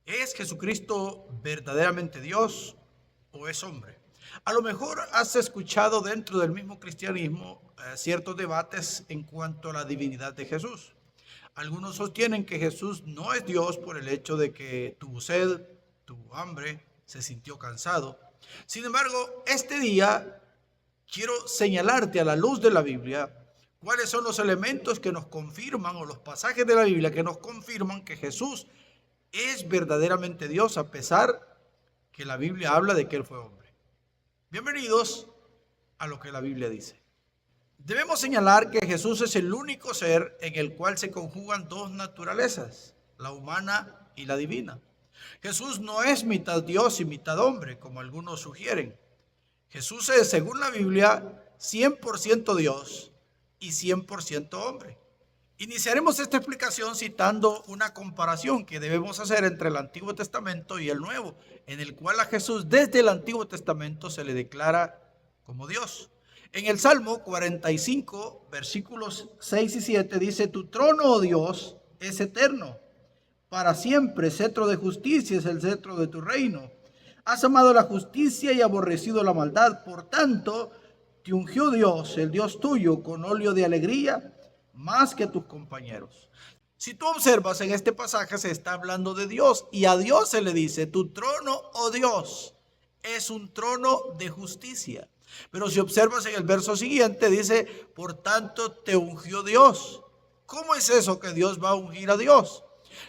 ¿Es Jesucristo verdaderamente Dios o es hombre? A lo mejor has escuchado dentro del mismo cristianismo ciertos debates en cuanto a la divinidad de Jesús. Algunos sostienen que Jesús no es Dios por el hecho de que tuvo sed, tuvo hambre, se sintió cansado. Sin embargo, este día quiero señalarte a la luz de la Biblia cuáles son los elementos que nos confirman o los pasajes de la Biblia que nos confirman que Jesús es verdaderamente Dios a pesar que la Biblia habla de que Él fue hombre. Bienvenidos a lo que la Biblia dice. Debemos señalar que Jesús es el único ser en el cual se conjugan dos naturalezas, la humana y la divina. Jesús no es mitad Dios y mitad hombre, como algunos sugieren. Jesús es, según la Biblia, 100% Dios y 100% hombre. Iniciaremos esta explicación citando una comparación que debemos hacer entre el Antiguo Testamento y el Nuevo, en el cual a Jesús desde el Antiguo Testamento se le declara como Dios. En el Salmo 45, versículos 6 y 7 dice: Tu trono, oh Dios, es eterno, para siempre, cetro de justicia es el cetro de tu reino. Has amado la justicia y aborrecido la maldad, por tanto, te ungió Dios, el Dios tuyo, con óleo de alegría, más que tus compañeros. Si tú observas en este pasaje se está hablando de Dios y a Dios se le dice: tu trono, oh Dios, es un trono de justicia. Pero si observas en el verso siguiente dice: por tanto te ungió Dios. ¿Cómo es eso que Dios va a ungir a Dios?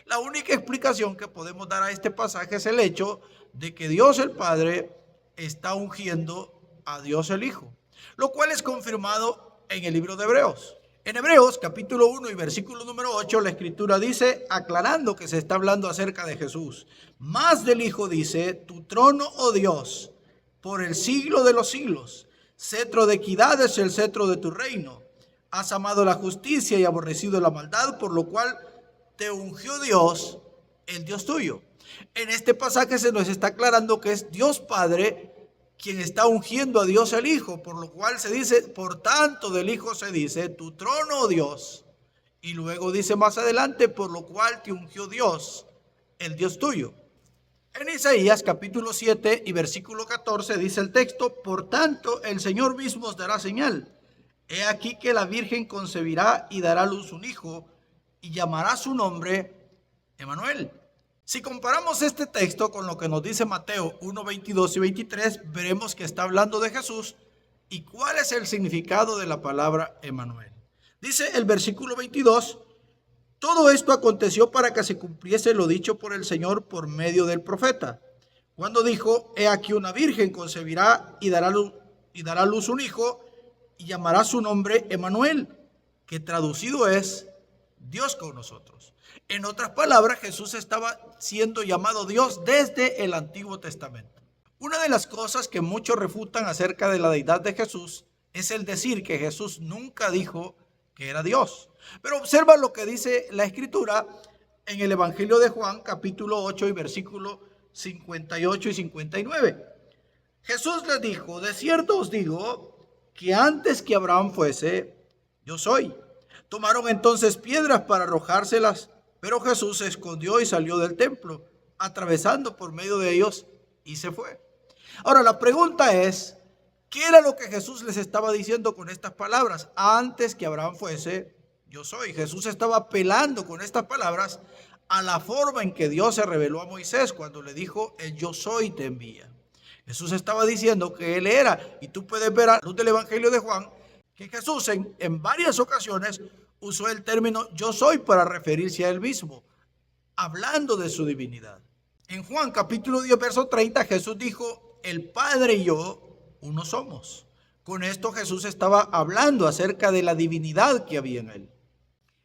La única explicación que podemos dar a este pasaje es el hecho de que Dios el Padre está ungiendo a Dios el Hijo, lo cual es confirmado en el libro de Hebreos. En Hebreos capítulo 1 y versículo número 8 la escritura dice, aclarando que se está hablando acerca de Jesús, más del Hijo dice: tu trono, oh Dios, por el siglo de los siglos, cetro de equidad es el cetro de tu reino. Has amado la justicia y aborrecido la maldad, por lo cual te ungió Dios, el Dios tuyo. En este pasaje se nos está aclarando que es Dios Padre quien está ungiendo a Dios el Hijo, por lo cual se dice, por tanto del Hijo se dice, tu trono, oh Dios. Y luego dice más adelante, por lo cual te ungió Dios, el Dios tuyo. En Isaías capítulo 7 y versículo 14 dice el texto: por tanto el Señor mismo os dará señal. He aquí que la Virgen concebirá y dará a luz un hijo, y llamará su nombre Emmanuel. Si comparamos este texto con lo que nos dice Mateo 1, 22 y 23, veremos que está hablando de Jesús y cuál es el significado de la palabra Emmanuel. Dice el versículo 22, todo esto aconteció para que se cumpliese lo dicho por el Señor por medio del profeta, cuando dijo: he aquí una virgen concebirá y dará a luz un hijo, y llamará su nombre Emmanuel, que traducido es Dios con nosotros. En otras palabras, Jesús estaba siendo llamado Dios desde el Antiguo Testamento. Una de las cosas que muchos refutan acerca de la deidad de Jesús es el decir que Jesús nunca dijo que era Dios. Pero observa lo que dice la Escritura en el Evangelio de Juan, capítulo 8 y versículo 58 y 59. Jesús les dijo: de cierto os digo que antes que Abraham fuese, yo soy. Tomaron entonces piedras para arrojárselas, pero Jesús se escondió y salió del templo, atravesando por medio de ellos, y se fue. Ahora la pregunta es, ¿qué era lo que Jesús les estaba diciendo con estas palabras? Antes que Abraham fuese, yo soy. Jesús estaba apelando con estas palabras a la forma en que Dios se reveló a Moisés cuando le dijo: el yo soy te envía. Jesús estaba diciendo que Él era, y tú puedes ver a la luz del Evangelio de Juan, que Jesús en varias ocasiones usó el término yo soy para referirse a Él mismo, hablando de su divinidad. En Juan capítulo 10, verso 30, Jesús dijo: el Padre y yo uno somos. Con esto Jesús estaba hablando acerca de la divinidad que había en Él.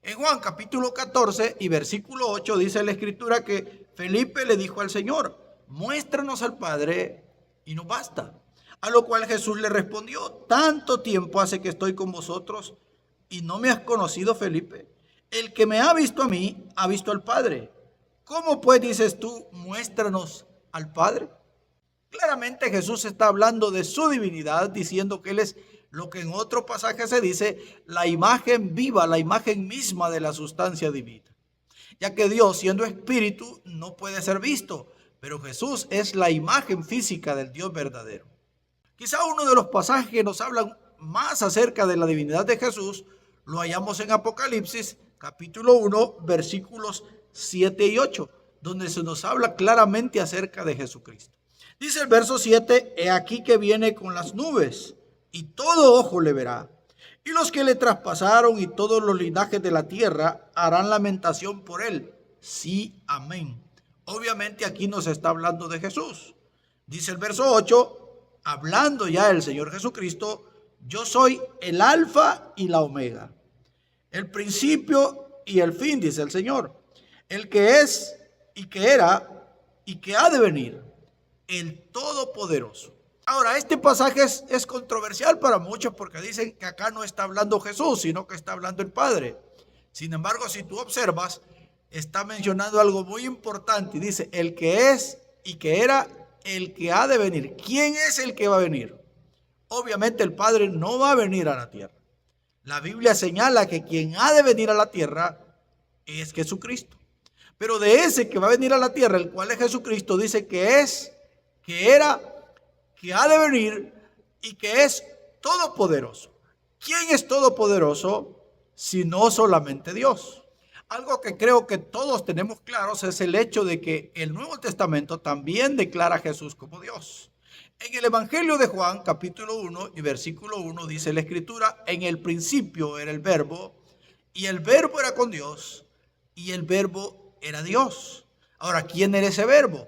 En Juan capítulo 14 y versículo 8 dice la Escritura que Felipe le dijo al Señor: muéstranos al Padre y nos basta. A lo cual Jesús le respondió: tanto tiempo hace que estoy con vosotros y no me has conocido, Felipe. El que me ha visto a mí, ha visto al Padre. ¿Cómo pues dices tú: muéstranos al Padre? Claramente Jesús está hablando de su divinidad, diciendo que Él es lo que en otro pasaje se dice la imagen viva, la imagen misma de la sustancia divina. ya que Dios, siendo espíritu, no puede ser visto, pero Jesús es la imagen física del Dios verdadero. Quizá uno de los pasajes que nos hablan más acerca de la divinidad de Jesús lo hallamos en Apocalipsis capítulo 1 versículos 7 y 8, donde se nos habla claramente acerca de Jesucristo. Dice el verso 7, he aquí que viene con las nubes y todo ojo le verá. Y los que le traspasaron y todos los linajes de la tierra harán lamentación por él. Sí, amén. Obviamente aquí nos está hablando de Jesús. Dice el verso 8, hablando ya el Señor Jesucristo, yo soy el alfa y la omega, el principio y el fin, dice el Señor, el que es y que era y que ha de venir, el Todopoderoso. Ahora, este pasaje es controversial para muchos porque dicen que acá no está hablando Jesús, sino que está hablando el Padre. Sin embargo, si tú observas, está mencionando algo muy importante y dice, el que es y que era, el que ha de venir. ¿Quién es el que va a venir? Obviamente el Padre no va a venir a la tierra. La Biblia señala que quien ha de venir a la tierra es Jesucristo. Pero de ese que va a venir a la tierra, el cual es Jesucristo, dice que es, que era, que ha de venir y que es todopoderoso. ¿Quién es todopoderoso? Si no solamente Dios. Algo que creo que todos tenemos claros es el hecho de que el Nuevo Testamento también declara a Jesús como Dios. En el Evangelio de Juan, capítulo 1 y versículo 1, dice la Escritura, en el principio era el Verbo, y el Verbo era con Dios, y el Verbo era Dios. Ahora, ¿quién era ese Verbo?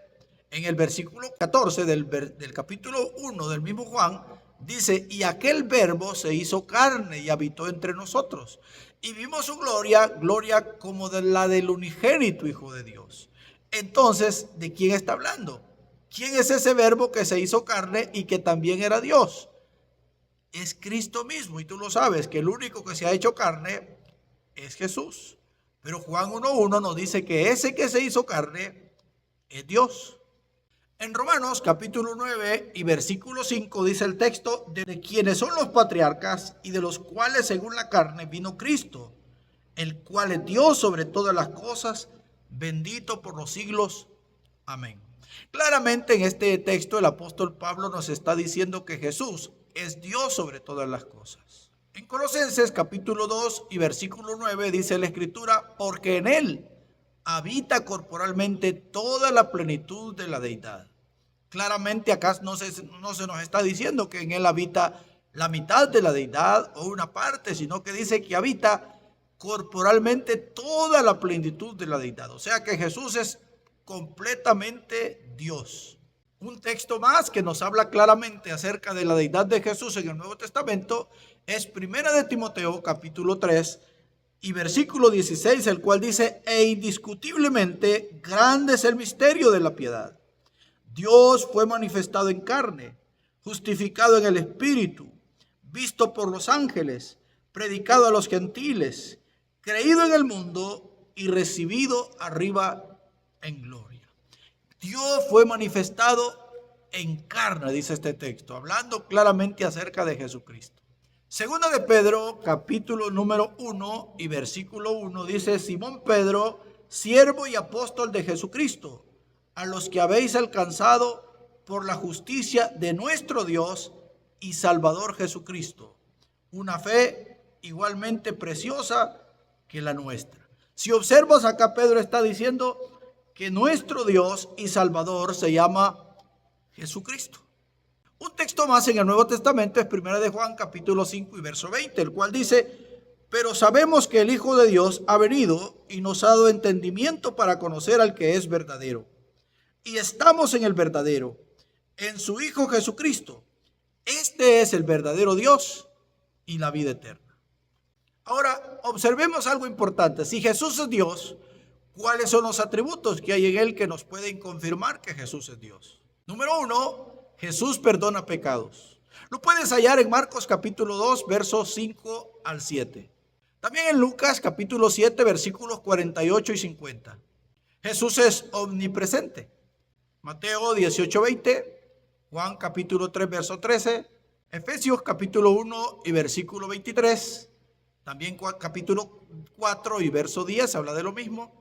En el versículo 14 del capítulo 1 del mismo Juan, dice, y aquel Verbo se hizo carne y habitó entre nosotros. Y vimos su gloria, gloria como de la del unigénito Hijo de Dios. Entonces, ¿de quién está hablando? ¿Quién es ese Verbo que se hizo carne y que también era Dios? Es Cristo mismo, y tú lo sabes, que el único que se ha hecho carne es Jesús. Pero Juan 1.1 nos dice que ese que se hizo carne es Dios. En Romanos capítulo 9 y versículo 5 dice el texto, de quienes son los patriarcas y de los cuales según la carne vino Cristo, el cual es Dios sobre todas las cosas, bendito por los siglos. Amén. Claramente en este texto el apóstol Pablo nos está diciendo que Jesús es Dios sobre todas las cosas. En Colosenses capítulo 2 y versículo 9 dice la Escritura, porque en él habita corporalmente toda la plenitud de la deidad. Claramente acá no se nos está diciendo que en él habita la mitad de la deidad o una parte, sino que dice que habita corporalmente toda la plenitud de la deidad. O sea que Jesús es completamente Dios. Un texto más que nos habla claramente acerca de la deidad de Jesús en el Nuevo Testamento es 1 Timoteo capítulo 3 y versículo 16, el cual dice, e indiscutiblemente grande es el misterio de la piedad. Dios fue manifestado en carne, justificado en el Espíritu, visto por los ángeles, predicado a los gentiles, creído en el mundo y recibido arriba en gloria. Dios fue manifestado en carne, dice este texto, hablando claramente acerca de Jesucristo. Segunda de Pedro, capítulo número 1 y versículo 1, dice, Simón Pedro, siervo y apóstol de Jesucristo, a los que habéis alcanzado por la justicia de nuestro Dios y Salvador Jesucristo, una fe igualmente preciosa que la nuestra. Si observas acá, Pedro está diciendo que nuestro Dios y Salvador se llama Jesucristo. Un texto más en el Nuevo Testamento es 1 de Juan capítulo 5 y verso 20, el cual dice, pero sabemos que el Hijo de Dios ha venido y nos ha dado entendimiento para conocer al que es verdadero. Y estamos en el verdadero, en su Hijo Jesucristo. Este es el verdadero Dios y la vida eterna. Ahora, observemos algo importante. Si Jesús es Dios, ¿cuáles son los atributos que hay en él que nos pueden confirmar que Jesús es Dios? Número 1, Jesús perdona pecados. Lo puedes hallar en Marcos capítulo 2, versos 5 al 7. También en Lucas capítulo 7, versículos 48 y 50. Jesús es omnipresente. Mateo 18, 20. Juan capítulo 3, verso 13. Efesios capítulo 1 y versículo 23. También capítulo 4 y verso 10 habla de lo mismo.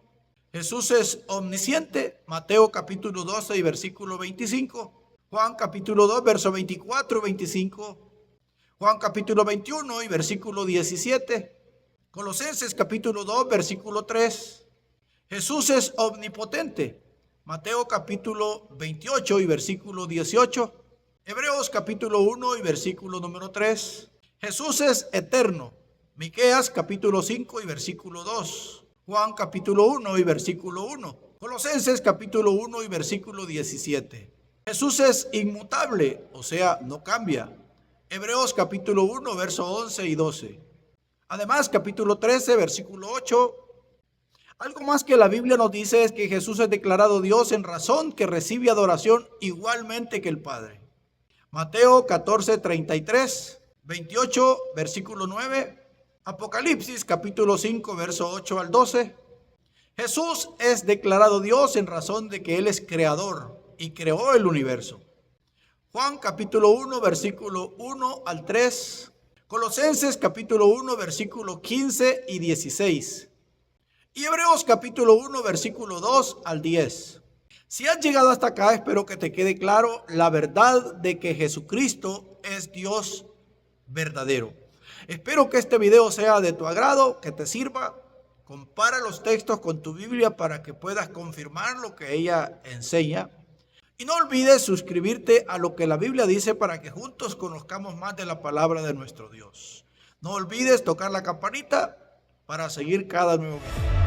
Jesús es omnisciente, Mateo capítulo 12 y versículo 25, Juan capítulo 2, verso 24 y 25, Juan capítulo 21 y versículo 17, Colosenses capítulo 2, versículo 3. Jesús es omnipotente, Mateo capítulo 28 y versículo 18, Hebreos capítulo 1 y versículo número 3. Jesús es eterno, Miqueas capítulo 5 y versículo 2. Juan capítulo 1 y versículo 1. Colosenses capítulo 1 y versículo 17. Jesús es inmutable, o sea, no cambia. Hebreos capítulo 1, verso 11 y 12. Además, capítulo 13, versículo 8. Algo más que la Biblia nos dice es que Jesús es declarado Dios en razón que recibe adoración igualmente que el Padre. Mateo 14, 33, 28, versículo 9. Apocalipsis capítulo 5, verso 8 al 12. Jesús es declarado Dios en razón de que Él es creador y creó el universo. Juan capítulo 1, versículo 1 al 3. Colosenses capítulo 1, versículo 15 y 16. Y Hebreos capítulo 1, versículo 2 al 10. Si has llegado hasta acá, espero que te quede claro la verdad de que Jesucristo es Dios verdadero. Espero que este video sea de tu agrado, que te sirva. Compara los textos con tu Biblia para que puedas confirmar lo que ella enseña. Y no olvides suscribirte a lo que la Biblia dice para que juntos conozcamos más de la palabra de nuestro Dios. No olvides tocar la campanita para seguir cada nuevo video.